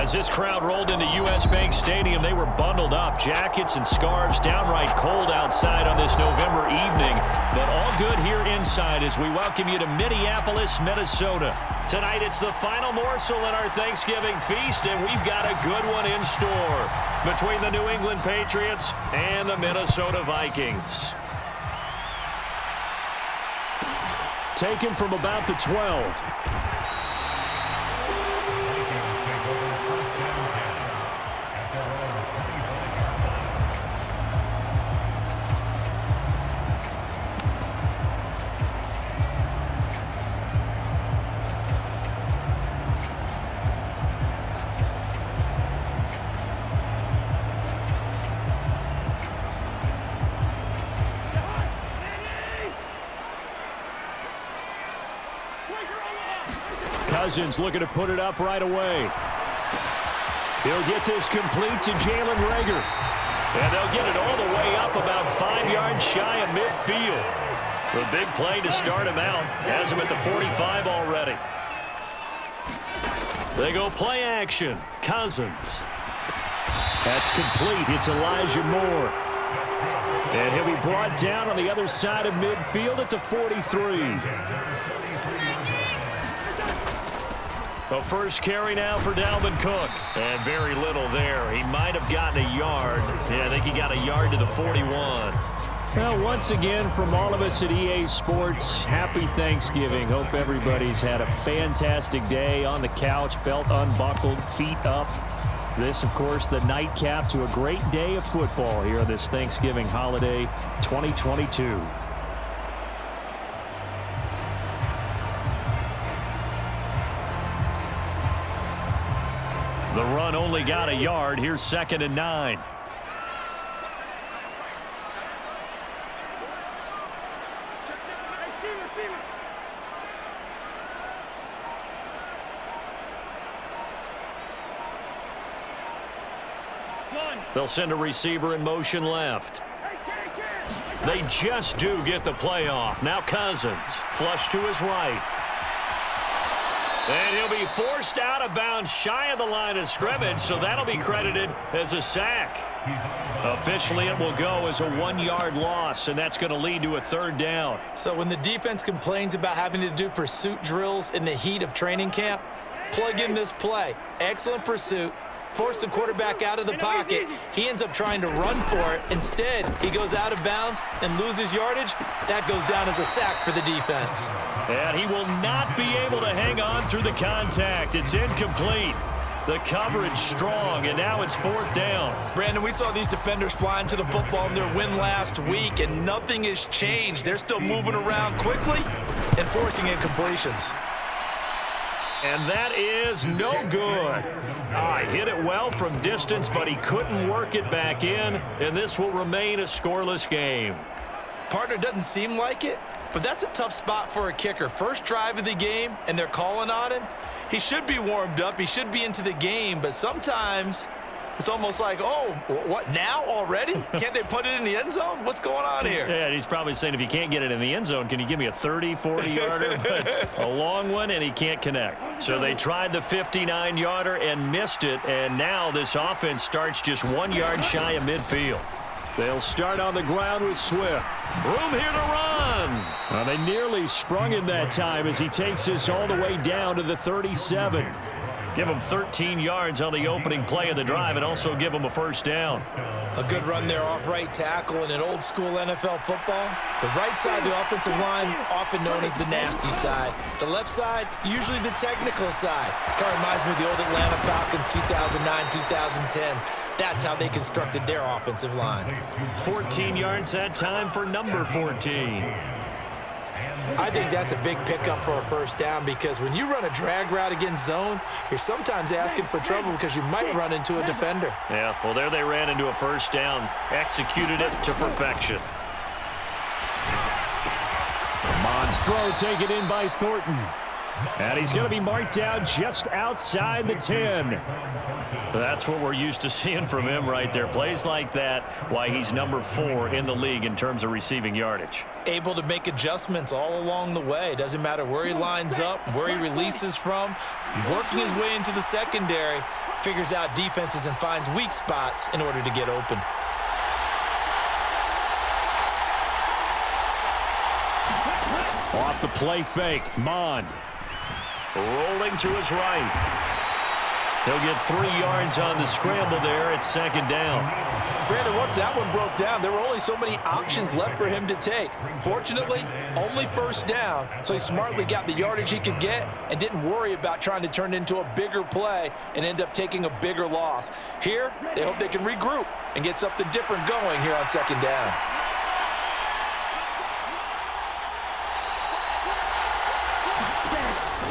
As this crowd rolled into U.S. Bank Stadium, they were bundled up, jackets and scarves, downright cold outside on this November evening, but all good here inside as we welcome you to Minneapolis, Minnesota. Tonight it's the final morsel in our Thanksgiving feast, and we've got a good one in store between the New England Patriots and the Minnesota Vikings. Taken from about the 12. Cousins looking to put it up right away. He'll get this complete to Jalen Reagor. And they'll get it all the way up about 5 yards shy of midfield. The big play to start him out. Has him at the 45 already. They go play action. Cousins. That's complete. It's Elijah Moore. And he'll be brought down on the other side of midfield at the 43. The first carry now for Dalvin Cook. And very little there. He might have gotten a yard. Yeah, I think he got a yard to the 41. Well, once again, from all of us at EA Sports, happy Thanksgiving. Hope everybody's had a fantastic day on the couch, belt unbuckled, feet up. This, of course, the nightcap to a great day of football here on this Thanksgiving holiday 2022. The run only got a yard. Here's 2nd and 9. They'll send a receiver in motion left. They just do get the play off. Now Cousins, flush to his right. And he'll be forced out of bounds shy of the line of scrimmage, so that'll be credited as a sack. Officially, it will go as a 1-yard loss, and that's going to lead to a 3rd down. So when the defense complains about having to do pursuit drills in the heat of training camp, plug in this play. Excellent pursuit. Force the quarterback out of the pocket. He ends up trying to run for it. Instead, he goes out of bounds and loses yardage. That goes down as a sack for the defense. And he will not be able to hang on through the contact. It's incomplete. The coverage strong, and now it's 4th down. Brandon, we saw these defenders flying to the football in their win last week, and nothing has changed. They're still moving around quickly and forcing incompletions. And that is no good. Hit it well from distance, but he couldn't work it back in, and this will remain a scoreless game. Partner, doesn't seem like it, but that's a tough spot for a kicker. First drive of the game, and they're calling on him. He should be warmed up. He should be into the game, but sometimes it's almost like, oh, what, now already? Can't they put it in the end zone? What's going on here? Yeah, he's probably saying, if you can't get it in the end zone, can you give me a 30, 40-yarder? But a long one, and he can't connect. So they tried the 59-yarder and missed it, and now this offense starts just 1 yard shy of midfield. They'll start on the ground with Swift. Room here to run. Well, they nearly sprung him that time as he takes this all the way down to the 37. Give him 13 yards on the opening play of the drive and also give him a 1st down. A good run there off right tackle in an old-school NFL football. The right side of the offensive line, often known as the nasty side. The left side, usually the technical side. Kind of reminds me of the old Atlanta Falcons 2009, 2010. That's how they constructed their offensive line. 14 yards that time for number 14. I think that's a big pickup for a 1st down because when you run a drag route against zone, you're sometimes asking for trouble because you might run into a defender. Yeah, well, there they ran into a 1st down. Executed it to perfection. Mons throw taken in by Thornton. And he's going to be marked down just outside the 10. That's what we're used to seeing from him right there. Plays like that, why he's number 4 in the league in terms of receiving yardage. Able to make adjustments all along the way. Doesn't matter where he lines up, where he releases from. Working his way into the secondary. figures out defenses and finds weak spots in order to get open. Off the play fake, Mond. Rolling to his right. He'll get 3 yards on the scramble there at second down. Brandon, once that one broke down, there were only so many options left for him to take. Fortunately, only first down, so he smartly got the yardage he could get and didn't worry about trying to turn it into a bigger play and end up taking a bigger loss. Here, they hope they can regroup and get something different going here on second down.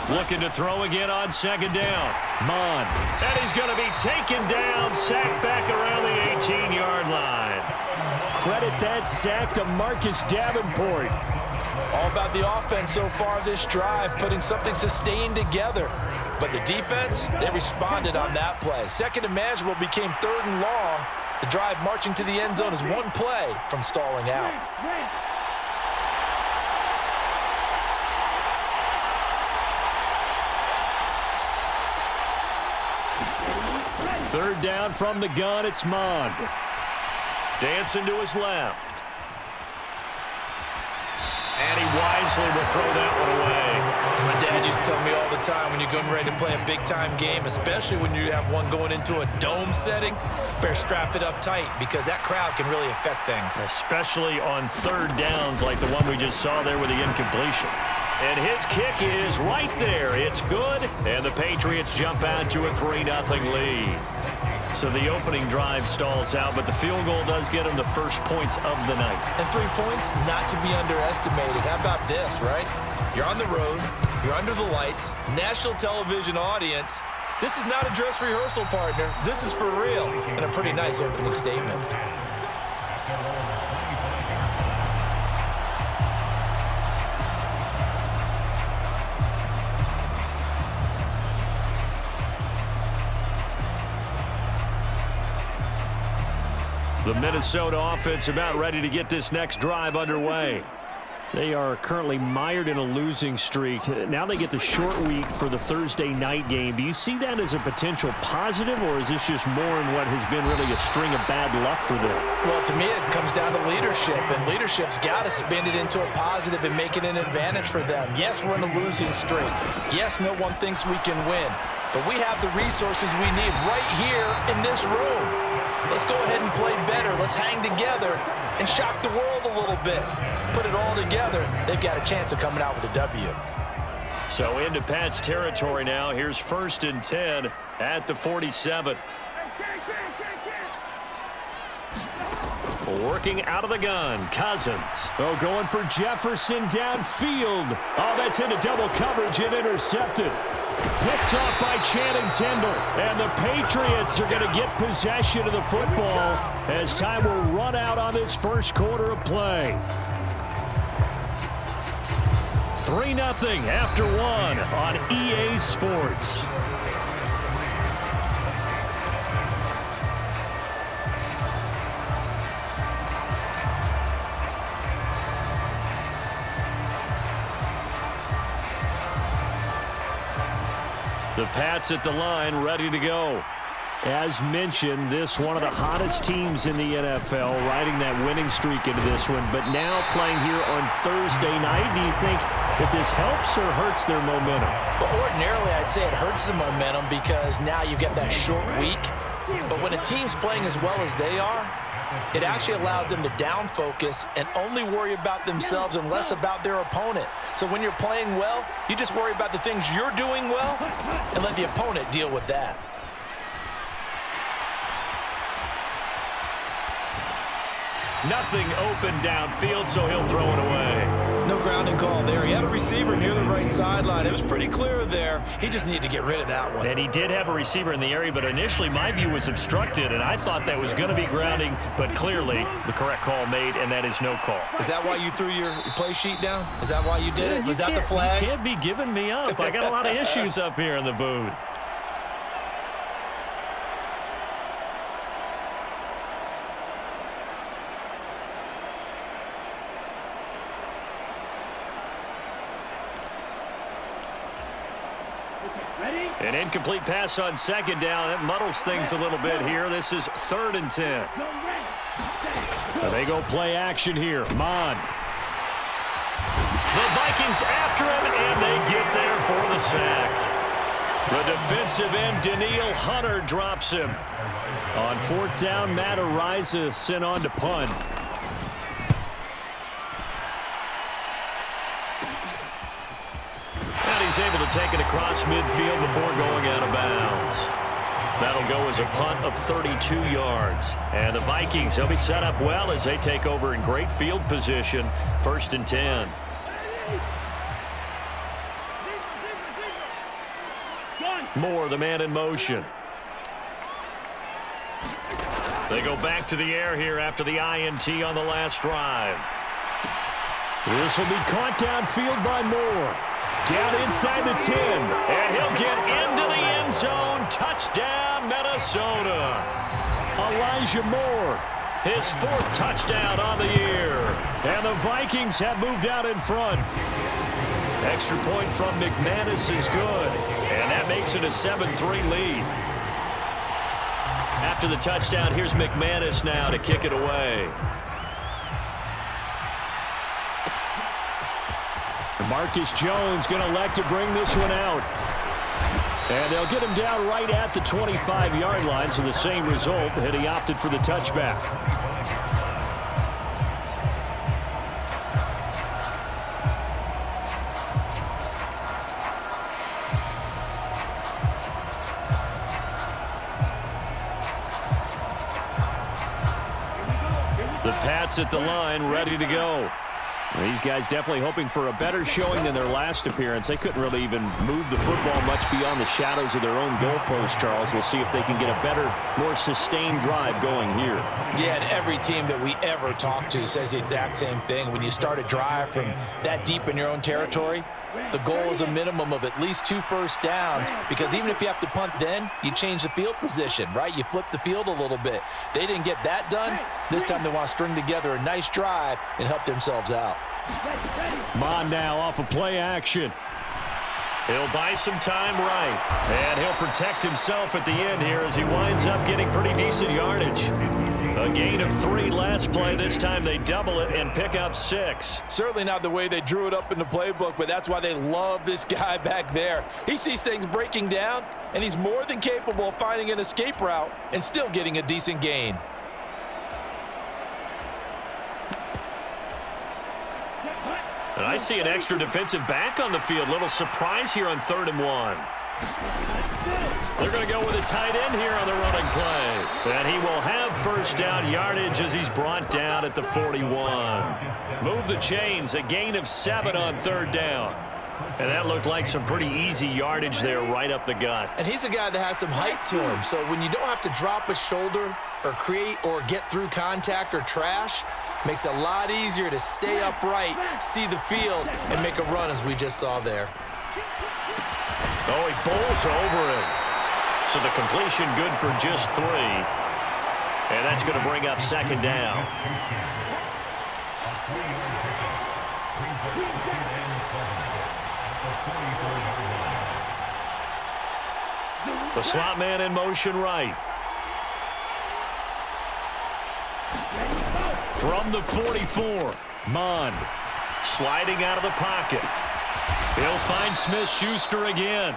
Looking to throw again on second down. Mond. And he's going to be taken down, sacked back around the 18-yard line. Credit that sack to Marcus Davenport. All about the offense so far this drive, putting something sustained together. But the defense, they responded on that play. Second and manageable became third and long. The drive marching to the end zone is one play from stalling out. Third down from the gun, it's Mond. Dancing to his left. And he wisely will throw that one away. As my dad used to tell me all the time, when you're getting ready to play a big-time game, especially when you have one going into a dome setting, better strap it up tight because that crowd can really affect things. Especially on third downs like the one we just saw there with the incompletion. And his kick is right there. It's good, and the Patriots jump out to a 3-0 lead. So the opening drive stalls out, but the field goal does get him the first points of the night. And 3 points, not to be underestimated. How about this, right? You're on the road, you're under the lights, national television audience. This is not a dress rehearsal, partner. This is for real, and a pretty nice opening statement. The Minnesota offense about ready to get this next drive underway. They are currently mired in a losing streak. Now they get the short week for the Thursday night game. Do you see that as a potential positive, or is this just more in what has been really a string of bad luck for them? Well, to me, it comes down to leadership, and leadership's got to spin it into a positive and make it an advantage for them. Yes, we're in a losing streak. Yes, no one thinks we can win, but we have the resources we need right here in this room. Let's go ahead and play better. Let's hang together and shock the world a little bit. Put it all together. They've got a chance of coming out with a W. So into Pat's territory now. Here's 1st and 10 at the 47. Working out of the gun, Cousins. Oh, going for Jefferson downfield. Oh, that's into double coverage and intercepted. Picked off by Channing Tindall. And the Patriots are going to get possession of the football as time will run out on this first quarter of play. 3-0 after 1 on EA Sports. The Pats at the line, ready to go. As mentioned, this one of the hottest teams in the NFL, riding that winning streak into this one, but now playing here on Thursday night. Do you think that this helps or hurts their momentum? Well, ordinarily, I'd say it hurts the momentum because now you get that short week. But when a team's playing as well as they are, it actually allows them to down focus and only worry about themselves and less about their opponent. So when you're playing well, you just worry about the things you're doing well and let the opponent deal with that. Nothing open downfield, so he'll throw it away. No grounding call there. He had a receiver near the right sideline. It was pretty clear there. He just needed to get rid of that one. And he did have a receiver in the area, but initially my view was obstructed, and I thought that was going to be grounding, but clearly the correct call made, and that is no call. Is that why you threw your play sheet down? Is that why you did it? Was that the flag? You can't be giving me up. I got a lot of issues up here in the booth. An incomplete pass on second down. That muddles things a little bit here. This is 3rd and 10. So they go play action here. Mon. The Vikings after him, and they get there for the sack. The defensive end, Daniil Hunter, drops him. On 4th down, Matt Ariza sent on to punt. And he's able to take it across midfield before going out of bounds. That'll go as a punt of 32 yards. And the Vikings, they'll be set up well as they take over in great field position. 1st and 10. Moore, the man in motion. They go back to the air here after the INT on the last drive. This will be caught downfield by Moore. Down inside the 10. And he'll get into the end zone. Touchdown, Minnesota. Elijah Moore, his 4th touchdown on the year. And the Vikings have moved out in front. Extra point from McManus is good. And that makes it a 7-3 lead. After the touchdown, here's McManus now to kick it away. Marcus Jones going to elect to bring this one out. And they'll get him down right at the 25-yard line, so the same result had he opted for the touchback. The Pats at the line, ready to go. These guys definitely hoping for a better showing than their last appearance. They couldn't really even move the football much beyond the shadows of their own goalpost, Charles. We'll see if they can get a better, more sustained drive going here. Yeah, and every team that we ever talk to says the exact same thing. When you start a drive from that deep in your own territory, the goal is a minimum of at least 2 first downs, because even if you have to punt then, you change the field position, right? You flip the field a little bit. They didn't get that done. This time they want to string together a nice drive and help themselves out. Mon now off of play action. He'll buy some time right. And he'll protect himself at the end here as he winds up getting pretty decent yardage. A gain of 3 last play. This time they double it and pick up 6. Certainly not the way they drew it up in the playbook, but that's why they love this guy back there. He sees things breaking down, and he's more than capable of finding an escape route and still getting a decent gain. And I see an extra defensive back on the field. Little surprise here on 3rd and 1. They're going to go with a tight end here on the running play. And he will have first down yardage as he's brought down at the 41. Move the chains. A gain of 7 on 3rd down. And that looked like some pretty easy yardage there right up the gut. And he's a guy that has some height to him. So when you don't have to drop a shoulder or create or get through contact or trash, makes it a lot easier to stay upright, see the field, and make a run as we just saw there. Oh, he bowls over it. So the completion good for just 3. And that's going to bring up 2nd down. The slot man in motion right. From the 44, Mon sliding out of the pocket. He'll find Smith-Schuster again.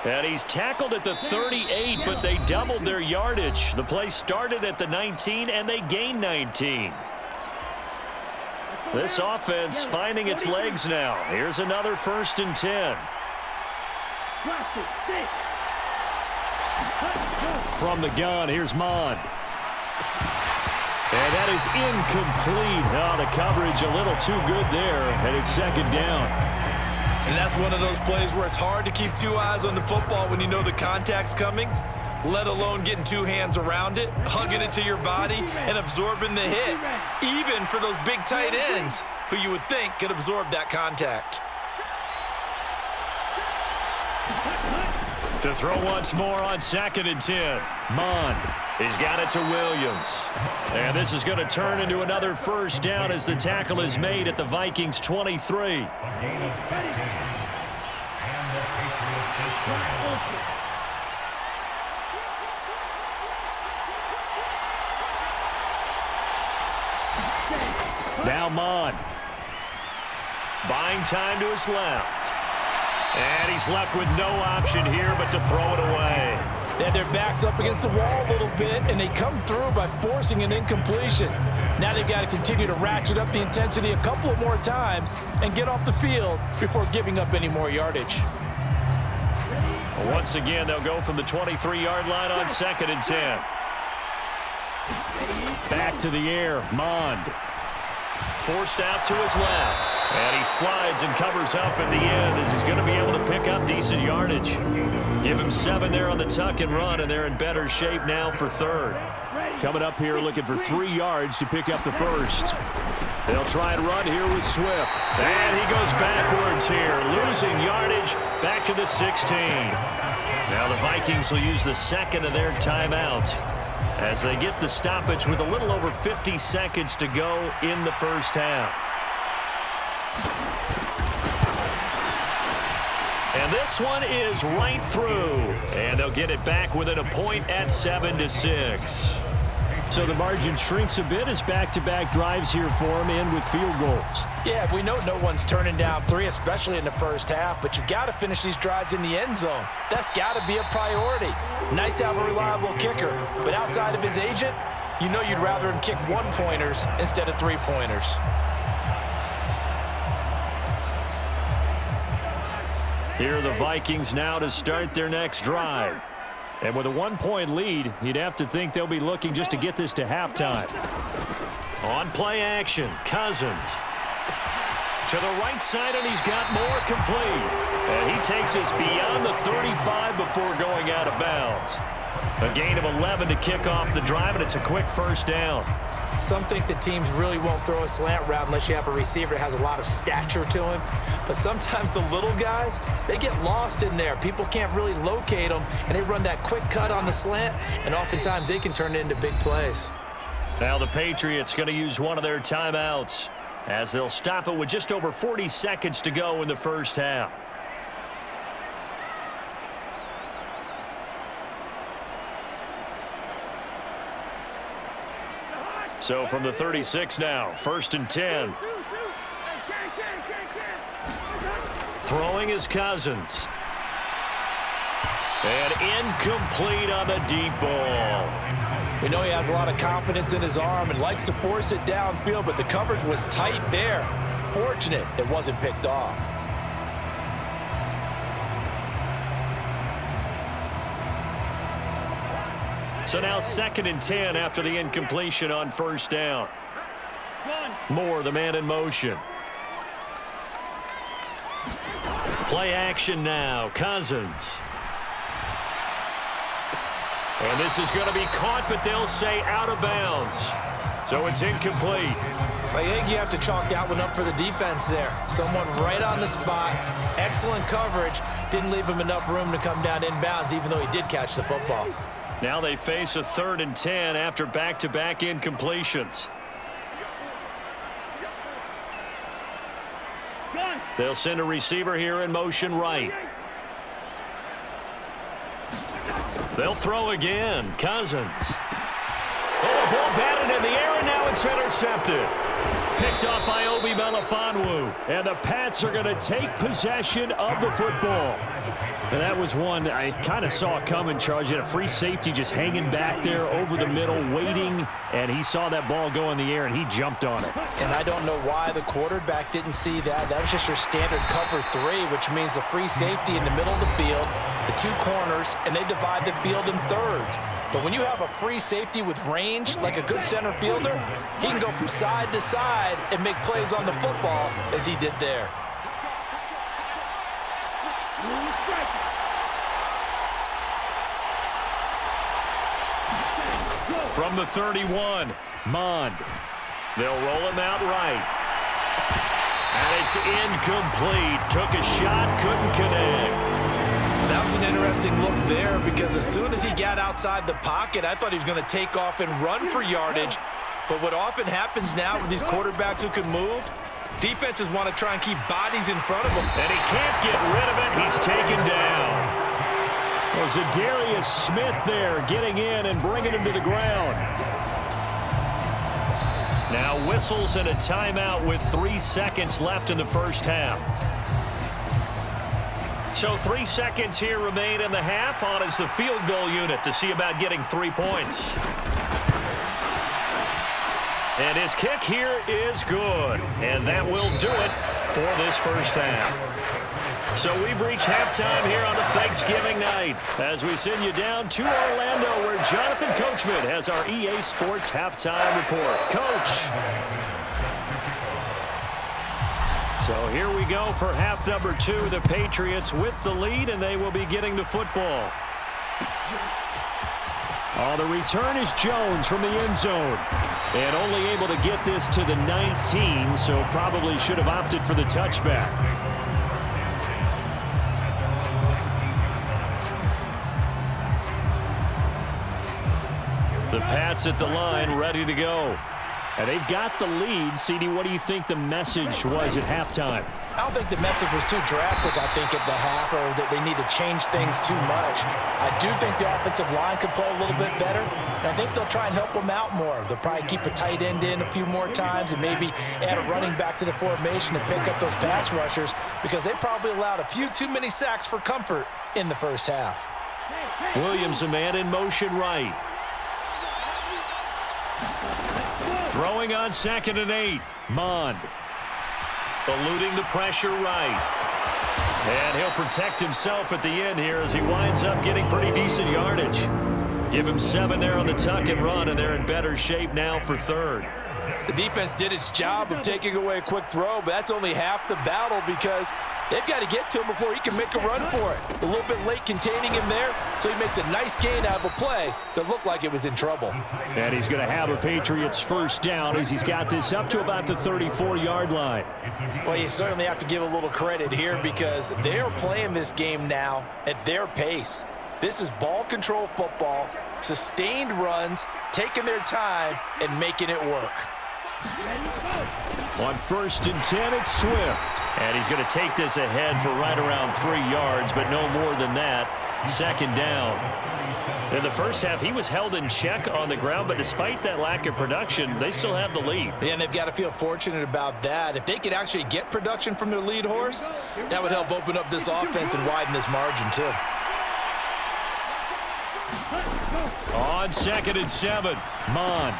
And he's tackled at the 38, but they doubled their yardage. The play started at the 19, and they gained 19. This offense finding its legs now. Here's another 1st and 10. From the gun, here's Mon. And that is incomplete. Oh, the coverage a little too good there, and it's 2nd down. And that's one of those plays where it's hard to keep 2 eyes on the football when you know the contact's coming, let alone getting 2 hands around it, hugging it to your body, and absorbing the hit, even for those big tight ends who you would think could absorb that contact. To throw once more on 2nd and 10. Mon. He's got it to Williams. And this is going to turn into another first down as the tackle is made at the Vikings 23. Now Mond. Buying time to his left. And he's left with no option here but to throw it away. Yeah, their back's up against the wall a little bit, and they come through by forcing an incompletion. Now they've got to continue to ratchet up the intensity a couple of more times and get off the field before giving up any more yardage. Once again, they'll go from the 23-yard line on 2nd and 10. Back to the air, Mond. Forced out to his left. And he slides and covers up at the end as he's going to be able to pick up decent yardage. Give him 7 there on the tuck and run, and they're in better shape now for 3rd. Coming up here looking for 3 yards to pick up the first. They'll try and run here with Swift. And he goes backwards here, losing yardage back to the 16. Now the Vikings will use the second of their timeouts as they get the stoppage with a little over 50 seconds to go in the first half. And this one is right through. And they'll get it back within a point at 7-6. So the margin shrinks a bit as back-to-back drives here for him in with field goals. Yeah, we know no one's turning down 3, especially in the first half, but you've got to finish these drives in the end zone. That's got to be a priority. Nice to have a reliable kicker, but outside of his agent, you know you'd rather him kick 1-pointers instead of 3-pointers. Here are the Vikings now to start their next drive. And with a 1-point lead, you'd have to think they'll be looking just to get this to halftime. On play action, Cousins. To the right side, and he's got more complete. And he takes us beyond the 35 before going out of bounds. A gain of 11 to kick off the drive, and it's a quick first down. Some think that teams really won't throw a slant route unless you have a receiver that has a lot of stature to him. But sometimes the little guys, they get lost in there. People can't really locate them, and they run that quick cut on the slant, and oftentimes they can turn it into big plays. Now the Patriots going to use one of their timeouts as they'll stop it with just over 40 seconds to go in the first half. So from the 36 now, 1st and 10. Throwing is Cousins. And incomplete on the deep ball. We know he has a lot of confidence in his arm and likes to force it downfield, but the coverage was tight there. Fortunate it wasn't picked off. So now 2nd and 10 after the incompletion on first down. Moore, the man in motion. Play action now, Cousins. And this is going to be caught, but they'll say out of bounds. So it's incomplete. I think you have to chalk that one up for the defense there. Someone right on the spot. Excellent coverage. Didn't leave him enough room to come down inbounds, even though he did catch the football. Now they face a 3rd and 10 after back-to-back incompletions. They'll send a receiver here in motion right. They'll throw again. Cousins. Oh, ball batted in the air, and now it's intercepted. Picked off by Obi Melifonwu. And the Pats are going to take possession of the football. And that was one I kind of saw coming, Charles. You had a free safety just hanging back there over the middle, waiting, and he saw that ball go in the air, and he jumped on it. And I don't know why the quarterback didn't see that. That was just your standard cover 3, which means the free safety in the middle of the field, the 2 corners, and they divide the field in thirds. But when you have a free safety with range, like a good center fielder, he can go from side to side and make plays on the football as he did there. From the 31, Mond. They'll roll him out right. And it's incomplete. Took a shot, couldn't connect. That was an interesting look there because as soon as he got outside the pocket, I thought he was going to take off and run for yardage. But what often happens now with these quarterbacks who can move, Defenses want to try and keep bodies in front of them. And he can't get rid of it. He's taken down. Well, Zadarius Smith there getting in and bringing him to the ground. Now whistles and a timeout with 3 seconds left in the first half. So 3 seconds here remain in the half. On is the field goal unit to see about getting 3 points. And his kick here is good. And that will do it for this first half. So we've reached halftime here on a Thanksgiving night as we send you down to Orlando where Jonathan Coachman has our EA Sports halftime report. Coach. So here we go for half number 2. The Patriots with the lead, and they will be getting the football. The return is Jones from the end zone. And only able to get this to the 19, so probably should have opted for the touchback. The Pats at the line, ready to go. And they've got the lead. CD, what do you think the message was at halftime? I don't think the message was too drastic, I think, at the half, or that they need to change things too much. I do think the offensive line could play a little bit better, and I think they'll try and help them out more. They'll probably keep a tight end in a few more times and maybe add a running back to the formation to pick up those pass rushers because they probably allowed a few too many sacks for comfort in the first half. Williams, a man in motion right. Throwing on 2nd and 8. Mond. Eluding the pressure right. And he'll protect himself at the end here as he winds up getting pretty decent yardage. Give him 7 there on the tuck and run, and they're in better shape now for 3rd. The defense did its job of taking away a quick throw, but that's only half the battle because they've got to get to him before he can make a run for it. A little bit late containing him there, so he makes a nice gain out of a play that looked like it was in trouble. And he's going to have a Patriots first down as he's got this up to about the 34-yard line. Well, you certainly have to give a little credit here because they're playing this game now at their pace. This is ball control football, sustained runs, taking their time, and making it work. On 1st and 10, it's Swift. And he's going to take this ahead for right around 3 yards, but no more than that. 2nd down. In the first half, he was held in check on the ground, but despite that lack of production, they still have the lead. Yeah, and they've got to feel fortunate about that. If they could actually get production from their lead horse, that would help open up this offense and widen this margin, too. On 2nd and 7, Mond.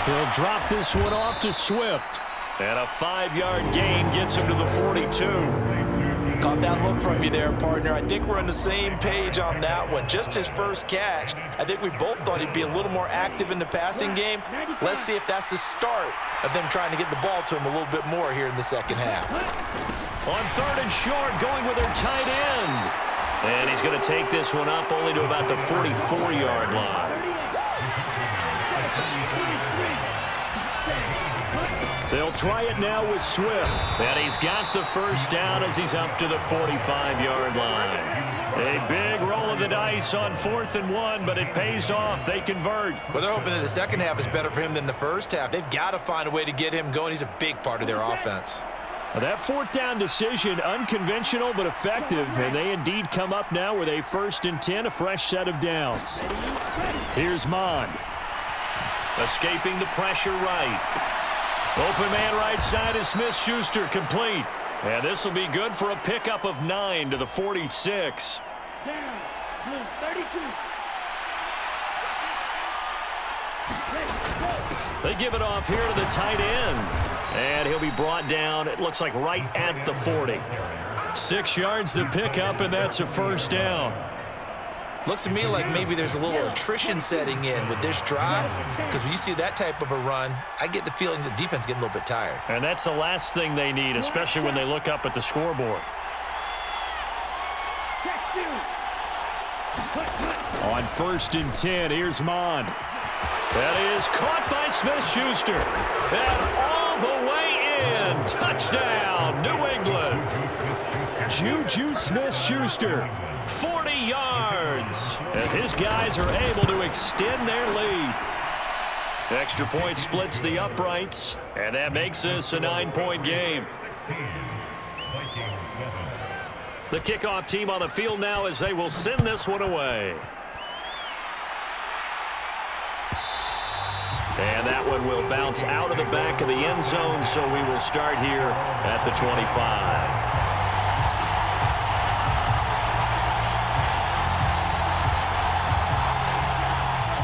He'll drop this one off to Swift. And a 5-yard gain gets him to the 42. Caught that look from you there, partner. I think we're on the same page on that one. Just his first catch. I think we both thought he'd be a little more active in the passing game. Let's see if that's the start of them trying to get the ball to him a little bit more here in the second half. On 3rd and short, going with their tight end. And he's going to take this one up only to about the 44-yard line. They'll try it now with Swift. And he's got the first down as he's up to the 45-yard line. A big roll of the dice on 4th and 1, but it pays off. They convert. Well, they're hoping that the second half is better for him than the first half. They've got to find a way to get him going. He's a big part of their offense. That 4th down decision, unconventional but effective, and they indeed come up now with a 1st and 10, a fresh set of downs. Here's Mond. Escaping the pressure right. Open man right side is Smith-Schuster, complete. And this will be good for a pickup of 9 to the 46. They give it off here to the tight end. And he'll be brought down, it looks like right at the 40. 6 yards the pickup, and that's a first down. Looks to me like maybe there's a little attrition setting in with this drive, because when you see that type of a run, I get the feeling the defense getting a little bit tired. And that's the last thing they need, especially when they look up at the scoreboard. On 1st and 10, here's Mond. That is caught by Smith-Schuster. And all the way in. Touchdown, New England. Juju Smith-Schuster, 40 yards, as his guys are able to extend their lead. Extra point splits the uprights, and that makes this a 9-point game. The kickoff team on the field now as they will send this one away. And that one will bounce out of the back of the end zone, so we will start here at the 25.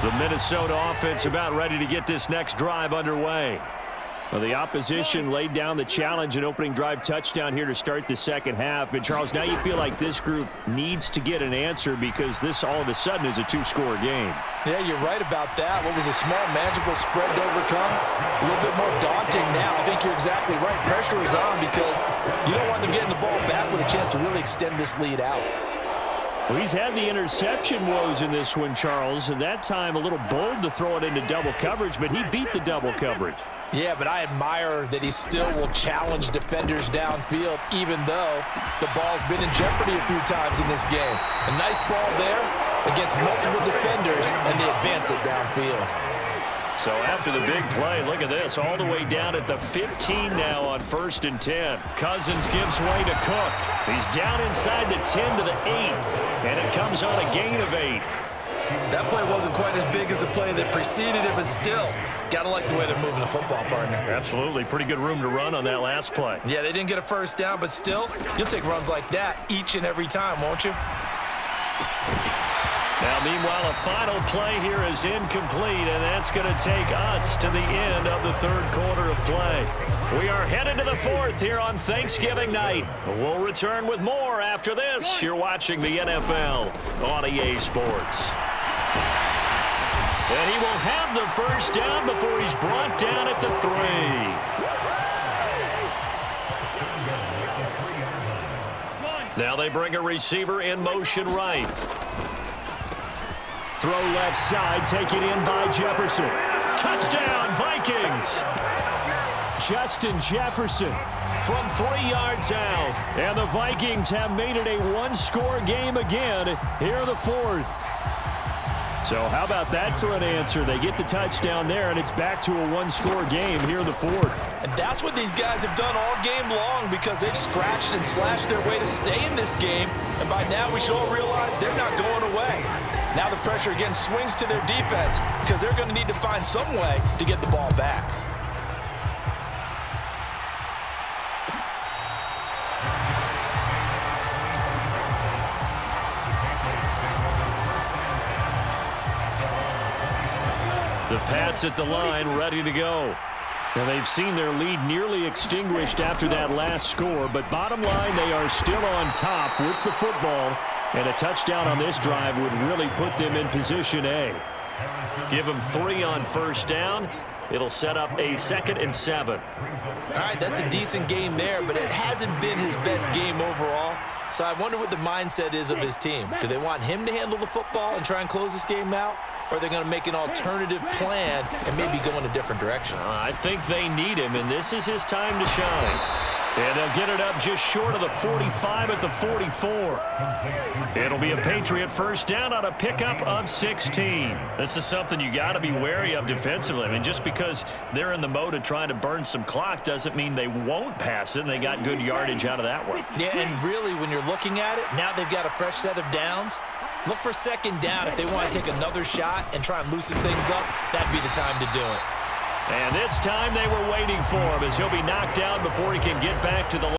The Minnesota offense about ready to get this next drive underway. Well, the opposition laid down the challenge and opening drive touchdown here to start the second half. And, Charles, now you feel like this group needs to get an answer because this all of a sudden is a two-score game. Yeah, you're right about that. What was a small, magical spread to overcome? A little bit more daunting now. I think you're exactly right. Pressure is on because you don't want them getting the ball back with a chance to really extend this lead out. Well, he's had the interception woes in this one, Charles, and that time a little bold to throw it into double coverage, but he beat the double coverage. Yeah, but I admire that he still will challenge defenders downfield, even though the ball's been in jeopardy a few times in this game. A nice ball there against multiple defenders, and they advance it downfield. So after the big play, look at this, all the way down at the 15 now on 1st and 10. Cousins gives way to Cook. He's down inside the 10 to the 8, and it comes on a gain of 8. That play wasn't quite as big as the play that preceded it, but still, got to like the way they're moving the football, partner. Absolutely. Pretty good room to run on that last play. Yeah, they didn't get a first down, but still, you'll take runs like that each and every time, won't you? Now, meanwhile, a final play here is incomplete, and that's going to take us to the end of the third quarter of play. We are headed to the fourth here on Thanksgiving night. We'll return with more after this. You're watching the NFL on EA Sports. And he will have the first down before he's brought down at the 3. Now they bring a receiver in motion right. Throw left side, take it in by Jefferson. Touchdown, Vikings! Justin Jefferson from 3 yards out. And the Vikings have made it a one-score game again here in the fourth. So how about that for an answer? They get the touchdown there, and it's back to a one-score game here in the fourth. And that's what these guys have done all game long because they've scratched and slashed their way to stay in this game. And by now we should all realize they're not going away. Now the pressure again swings to their defense because they're going to need to find some way to get the ball back. The Pats at the line, ready to go. And they've seen their lead nearly extinguished after that last score, but bottom line, they are still on top with the football, and a touchdown on this drive would really put them in position A. Give them 3 on first down. It'll set up a 2nd and 7. All right, that's a decent game there, but it hasn't been his best game overall. So I wonder what the mindset is of his team. Do they want him to handle the football and try and close this game out? Or are they going to make an alternative plan and maybe go in a different direction? I think they need him, and this is his time to shine. And they'll get it up just short of the 45 at the 44. It'll be a Patriot first down on a pickup of 16. This is something you got to be wary of defensively. I mean, just because they're in the mode of trying to burn some clock doesn't mean they won't pass it, and they got good yardage out of that one. Yeah, and really, when you're looking at it, now they've got a fresh set of downs. Look for second down if they want to take another shot and try and loosen things up. That'd be the time to do it. And this time they were waiting for him as he'll be knocked out before he can get back to the